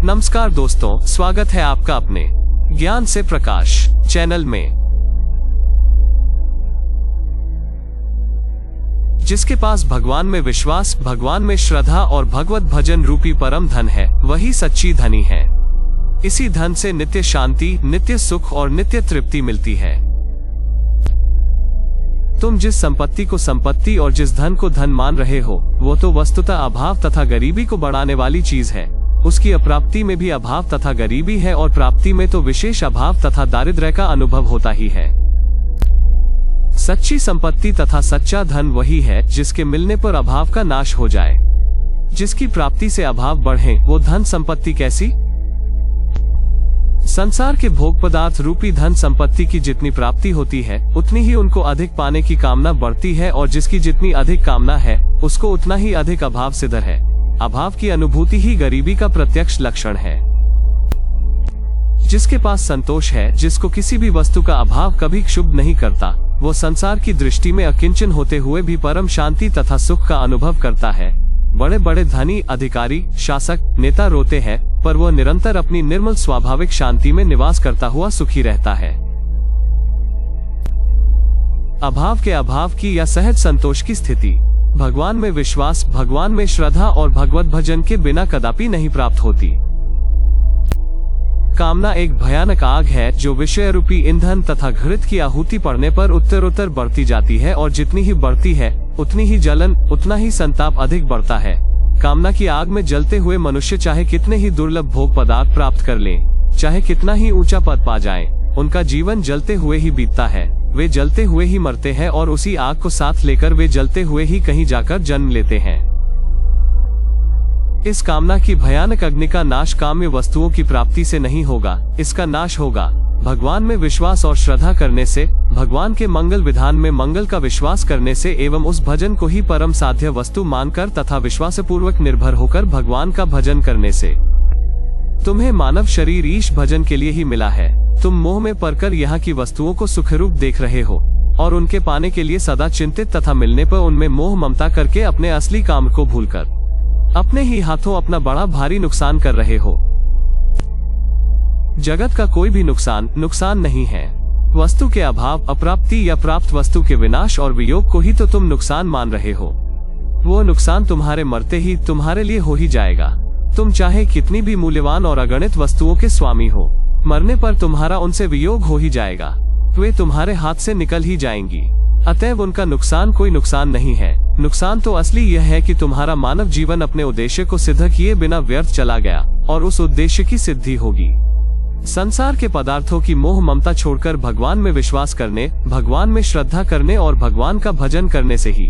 नमस्कार दोस्तों, स्वागत है आपका अपने ज्ञान से प्रकाश चैनल में। जिसके पास भगवान में विश्वास, भगवान में श्रद्धा और भगवत भजन रूपी परम धन है, वही सच्ची धनी है। इसी धन से नित्य शांति, नित्य सुख और नित्य तृप्ति मिलती है। तुम जिस संपत्ति को संपत्ति और जिस धन को धन मान रहे हो, वो तो वस्तुतः अभाव तथा गरीबी को बढ़ाने वाली चीज है। उसकी अप्राप्ति में भी अभाव तथा गरीबी है और प्राप्ति में तो विशेष अभाव तथा दारिद्र्य का अनुभव होता ही है। सच्ची संपत्ति तथा सच्चा धन वही है जिसके मिलने पर अभाव का नाश हो जाए। जिसकी प्राप्ति से अभाव बढ़े, वो धन संपत्ति कैसी? संसार के भोग पदार्थ रूपी धन संपत्ति की जितनी प्राप्ति होती है, उतनी ही उनको अधिक पाने की कामना बढ़ती है, और जिसकी जितनी अधिक कामना है, उसको उतना ही अधिक अभाव सिद्ध है। अभाव की अनुभूति ही गरीबी का प्रत्यक्ष लक्षण है। जिसके पास संतोष है, जिसको किसी भी वस्तु का अभाव कभी क्षुब्ध नहीं करता, वो संसार की दृष्टि में अकिंचन होते हुए भी परम शांति तथा सुख का अनुभव करता है। बड़े बड़े धनी, अधिकारी, शासक, नेता रोते हैं, पर वह निरंतर अपनी निर्मल स्वाभाविक शांति में निवास करता हुआ सुखी रहता है। अभाव के अभाव की या सहज संतोष की स्थिति भगवान में विश्वास, भगवान में श्रद्धा और भगवत भजन के बिना कदापि नहीं प्राप्त होती। कामना एक भयानक आग है जो विषय रूपी ईंधन तथा घृत की आहुति पड़ने पर उत्तरोत्तर बढ़ती जाती है, और जितनी ही बढ़ती है उतनी ही जलन, उतना ही संताप अधिक बढ़ता है। कामना की आग में जलते हुए मनुष्य चाहे कितने ही दुर्लभ भोग पदार्थ प्राप्त कर लें, चाहे कितना ही ऊंचा पद पा जाएं, उनका जीवन जलते हुए ही बीतता है। वे जलते हुए ही मरते हैं और उसी आग को साथ लेकर वे जलते हुए ही कहीं जाकर जन्म लेते हैं। इस कामना की भयानक अग्नि का नाश काम्य वस्तुओं की प्राप्ति से नहीं होगा, इसका नाश होगा भगवान में विश्वास और श्रद्धा करने से, भगवान के मंगल विधान में मंगल का विश्वास करने से, एवं उस भजन को ही परम साध्य वस्तु मानकर तथा विश्वासपूर्वक निर्भर होकर भगवान का भजन करने से। तुम्हें मानव शरीर ईश भजन के लिए ही मिला है। तुम मोह में पड़कर यहाँ की वस्तुओं को सुखरूप देख रहे हो और उनके पाने के लिए सदा चिंतित तथा मिलने पर उनमें मोह ममता करके अपने असली काम को भूलकर अपने ही हाथों अपना बड़ा भारी नुकसान कर रहे हो। जगत का कोई भी नुकसान नहीं है। वस्तु के अभाव, अप्राप्ति या प्राप्त वस्तु के विनाश और वियोग को ही तो तुम नुकसान मान रहे हो। वो नुकसान तुम्हारे मरते ही तुम्हारे लिए हो ही जाएगा। तुम चाहे कितनी भी मूल्यवान और अगणित वस्तुओं के स्वामी हो, मरने पर तुम्हारा उनसे वियोग हो ही जाएगा। वे तुम्हारे हाथ से निकल ही जाएंगी। अतएव उनका नुकसान कोई नुकसान नहीं है। नुकसान तो असली यह है कि तुम्हारा मानव जीवन अपने उद्देश्य को सिद्ध किए बिना व्यर्थ चला गया, और उस उद्देश्य की सिद्धि होगी संसार के पदार्थों की मोह ममता छोड़कर भगवान में विश्वास करने, भगवान में श्रद्धा करने और भगवान का भजन करने से ही।